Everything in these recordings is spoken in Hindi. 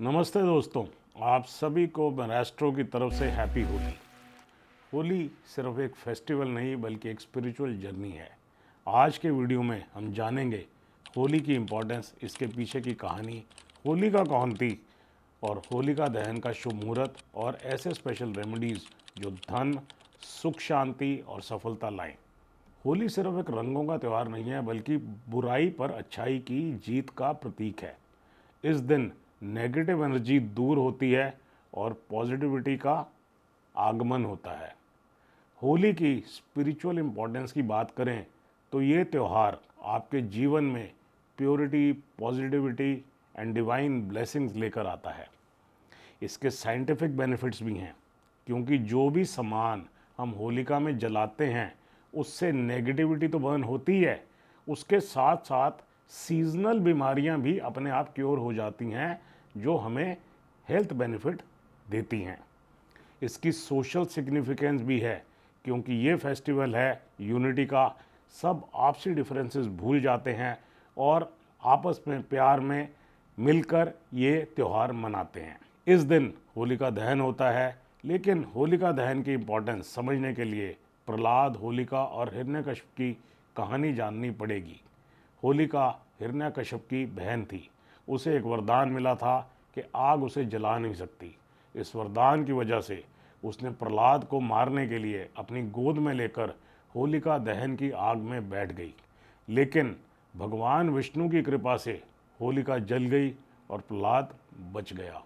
नमस्ते दोस्तों, आप सभी को महाराष्ट्र की तरफ से हैप्पी होली। होली सिर्फ एक फेस्टिवल नहीं बल्कि एक स्पिरिचुअल जर्नी है। आज के वीडियो में हम जानेंगे होली की इम्पोर्टेंस, इसके पीछे की कहानी, होलिका कौन थी और होलिका दहन का शुभ मुहूर्त और ऐसे स्पेशल रेमेडीज़ जो धन, सुख, शांति और सफलता लाएं। होली सिर्फ एक रंगों का त्यौहार नहीं है बल्कि बुराई पर अच्छाई की जीत का प्रतीक है। इस दिन नेगेटिव एनर्जी दूर होती है और पॉजिटिविटी का आगमन होता है। होली की स्पिरिचुअल इम्पोर्टेंस की बात करें तो ये त्यौहार आपके जीवन में purity, positivity and divine blessings लेकर आता है। इसके साइंटिफिक बेनिफिट्स भी हैं, क्योंकि जो भी सामान हम होलिका में जलाते हैं उससे नेगेटिविटी तो बर्न होती है, उसके साथ साथ सीजनल बीमारियां भी अपने आप क्योर हो जाती हैं, जो हमें हेल्थ बेनिफिट देती हैं। इसकी सोशल सिग्निफिकेंस भी है, क्योंकि ये फेस्टिवल है यूनिटी का। सब आपसी डिफरेंसेस भूल जाते हैं और आपस में प्यार में मिलकर ये त्यौहार मनाते हैं। इस दिन होलिका दहन होता है, लेकिन होलिका दहन की इम्पोर्टेंस समझने के लिए प्रहलाद, होलिका और हिरण्यकश्यप की कहानी जाननी पड़ेगी। होलिका हिरण्यकश्यप की बहन थी। उसे एक वरदान मिला था कि आग उसे जला नहीं सकती। इस वरदान की वजह से उसने प्रहलाद को मारने के लिए अपनी गोद में लेकर होलिका दहन की आग में बैठ गई। लेकिन भगवान विष्णु की कृपा से होलिका जल गई और प्रहलाद बच गया।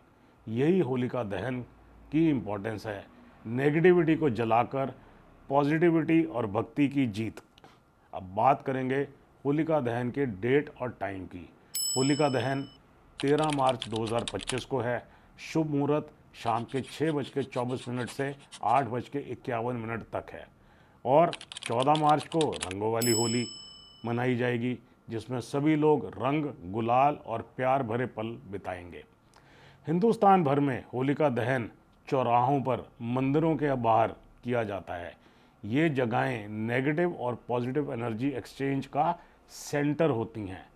यही होलिका दहन की इम्पोर्टेंस है, नेगेटिविटी को जलाकर पॉजिटिविटी और भक्ति की जीत। अब बात करेंगे होलिका दहन के डेट और टाइम की। होलिका दहन 13 मार्च 2025 को है। शुभ मुहूर्त शाम के 6:24 से 8:51 तक है और 14 मार्च को रंगों वाली होली मनाई जाएगी, जिसमें सभी लोग रंग, गुलाल और प्यार भरे पल बिताएंगे। हिंदुस्तान भर में होलिका दहन चौराहों पर, मंदिरों के बाहर किया जाता है। ये जगहें नेगेटिव और पॉजिटिव एनर्जी एक्सचेंज का सेंटर होती हैं।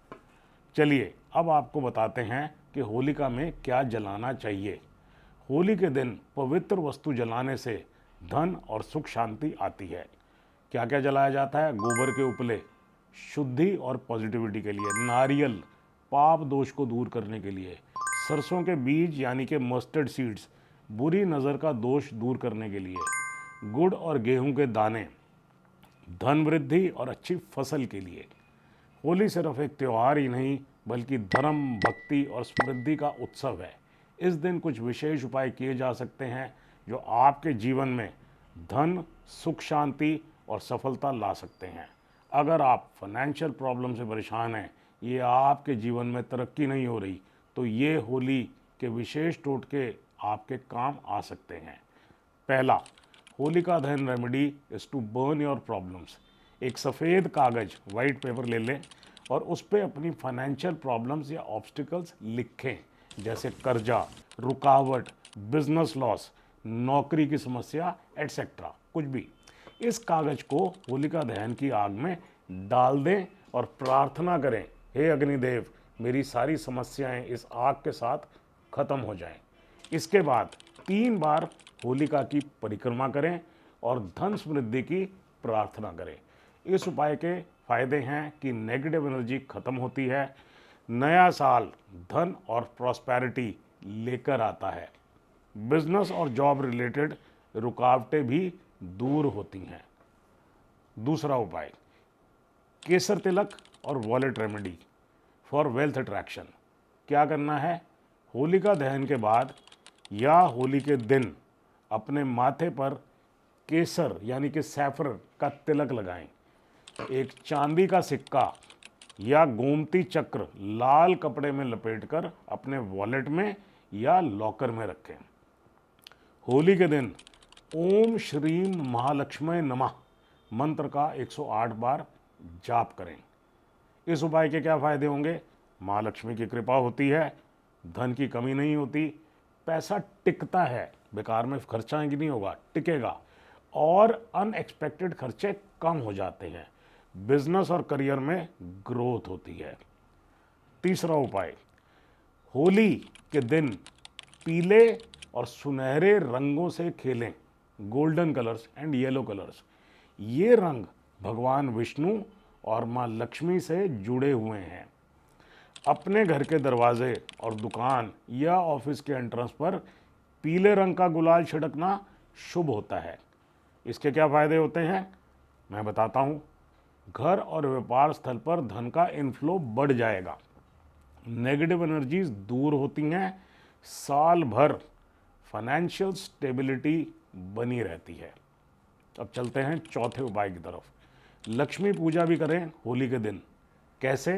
चलिए अब आपको बताते हैं कि होलिका में क्या जलाना चाहिए। होली के दिन पवित्र वस्तु जलाने से धन और सुख शांति आती है। क्या क्या जलाया जाता है? गोबर के उपले शुद्धि और पॉजिटिविटी के लिए, नारियल पाप दोष को दूर करने के लिए, सरसों के बीज यानी कि मस्टर्ड सीड्स बुरी नज़र का दोष दूर करने के लिए, गुड़ और गेहूं के दाने धन वृद्धि और अच्छी फसल के लिए। होली सिर्फ एक त्यौहार ही नहीं बल्कि धर्म, भक्ति और समृद्धि का उत्सव है। इस दिन कुछ विशेष उपाय किए जा सकते हैं जो आपके जीवन में धन, सुख, शांति और सफलता ला सकते हैं। अगर आप फाइनेंशियल प्रॉब्लम से परेशान हैं, ये आपके जीवन में तरक्की नहीं हो रही, तो ये होली के विशेष टोटके आपके काम आ सकते हैं। पहला, Holika Dahan remedy is to burn your problems. एक सफ़ेद कागज़, वाइट पेपर ले लें और उस पर अपनी फाइनेंशियल प्रॉब्लम्स या ऑब्स्टिकल्स लिखें, जैसे कर्जा, रुकावट, बिजनेस लॉस, नौकरी की समस्या एटसेट्रा, कुछ भी। इस कागज़ को होलिका दहन की आग में डाल दें और प्रार्थना करें, हे अग्निदेव, मेरी सारी समस्याएं इस आग के साथ खत्म हो जाएं। इसके बाद 3 बार होलिका की परिक्रमा करें और धन समृद्धि की प्रार्थना करें। इस उपाय के फायदे हैं कि नेगेटिव एनर्जी खत्म होती है, नया साल धन और प्रॉस्पेरिटी लेकर आता है, बिजनेस और जॉब रिलेटेड रुकावटें भी दूर होती हैं। दूसरा उपाय, केसर तिलक और wallet remedy for wealth attraction. क्या करना है? होलिका दहन के बाद या होली के दिन अपने माथे पर केसर यानी कि सैफरन का तिलक लगाएं। एक चांदी का सिक्का या गोमती चक्र लाल कपड़े में लपेटकर अपने वॉलेट में या लॉकर में रखें। होली के दिन ओम श्रीम महालक्ष्मी नमः मंत्र का 108 बार जाप करें। इस उपाय के क्या फायदे होंगे? माँ लक्ष्मी की कृपा होती है, धन की कमी नहीं होती, पैसा टिकता है, बेकार में खर्चा ही नहीं होगा, टिकेगा, और अनएक्सपेक्टेड खर्चे कम हो जाते हैं, बिजनेस और करियर में ग्रोथ होती है। तीसरा उपाय, होली के दिन पीले और सुनहरे रंगों से खेलें, golden colours and yellow colours. ये रंग भगवान विष्णु और माँ लक्ष्मी से जुड़े हुए हैं। अपने घर के दरवाजे और दुकान या ऑफिस के एंट्रेंस पर पीले रंग का गुलाल छिड़कना शुभ होता है। इसके क्या फायदे होते हैं मैं बताता हूँ। घर और व्यापार स्थल पर धन का इनफ्लो बढ़ जाएगा, नेगेटिव एनर्जीज दूर होती हैं, साल भर फाइनेंशियल स्टेबिलिटी बनी रहती है। अब चलते हैं चौथे उपाय की तरफ। लक्ष्मी पूजा भी करें होली के दिन। कैसे?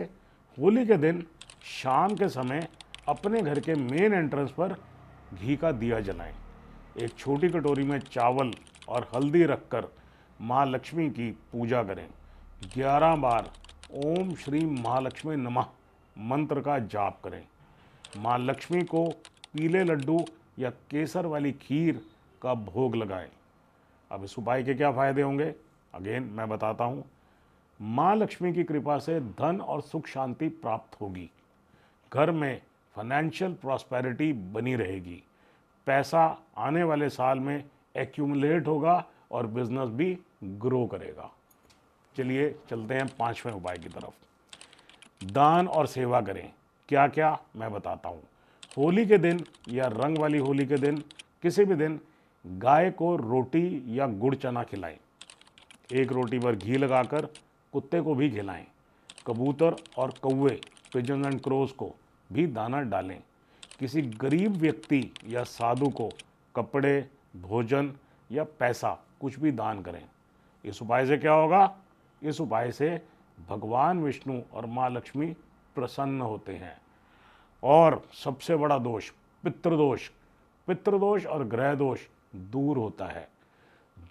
होली के दिन शाम के समय अपने घर के मेन एंट्रेंस पर घी का दिया जलाएं। एक छोटी कटोरी में चावल और हल्दी रखकर माँ लक्ष्मी की पूजा करें। 11 बार ओम श्री महालक्ष्मी नमः मंत्र का जाप करें। माँ लक्ष्मी को पीले लड्डू या केसर वाली खीर का भोग लगाएं। अब इस उपाय के क्या फायदे होंगे अगेन मैं बताता हूँ। माँ लक्ष्मी की कृपा से धन और सुख शांति प्राप्त होगी। घर में फाइनेंशियल प्रॉस्पेरिटी बनी रहेगी। पैसा आने वाले साल में एक्यूमुलेट होगा और बिजनेस भी ग्रो करेगा। चलिए चलते हैं पांचवें उपाय की तरफ। दान और सेवा करें। क्या क्या मैं बताता हूँ। होली के दिन या रंग वाली होली के दिन किसी भी दिन गाय को रोटी या गुड़ चना खिलाएं। एक रोटी पर घी लगाकर कुत्ते को भी खिलाएं। कबूतर और कौवे पिजन एंड क्रोज को भी दाना डालें। किसी गरीब व्यक्ति या साधु को कपड़े, भोजन या पैसा कुछ भी दान करें। इस उपाय से क्या होगा? इस उपाय से भगवान विष्णु और माँ लक्ष्मी प्रसन्न होते हैं। और सबसे बड़ा दोष पितृदोष और ग्रह दोष दूर होता है।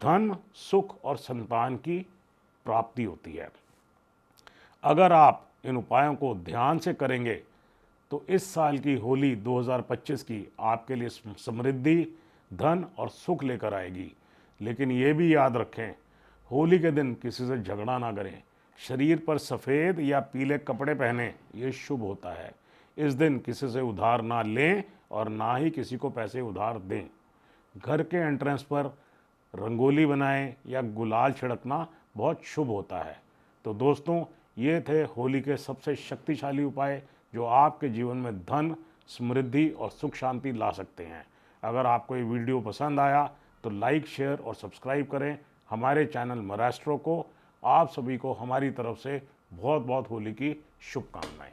धन, सुख और संतान की प्राप्ति होती है। अगर आप इन उपायों को ध्यान से करेंगे तो इस साल की होली 2025 की आपके लिए समृद्धि, धन और सुख लेकर आएगी। लेकिन ये भी याद रखें, होली के दिन किसी से झगड़ा ना करें। शरीर पर सफ़ेद या पीले कपड़े पहने, ये शुभ होता है। इस दिन किसी से उधार ना लें और ना ही किसी को पैसे उधार दें। घर के एंट्रेंस पर रंगोली बनाएं या गुलाल छिड़कना बहुत शुभ होता है। तो दोस्तों, ये थे होली के सबसे शक्तिशाली उपाय जो आपके जीवन में धन, समृद्धि और सुख शांति ला सकते हैं। अगर आपको ये वीडियो पसंद आया तो लाइक, शेयर और सब्सक्राइब करें हमारे चैनल मरास्ट्रो को। आप सभी को हमारी तरफ से बहुत बहुत होली की शुभकामनाएं।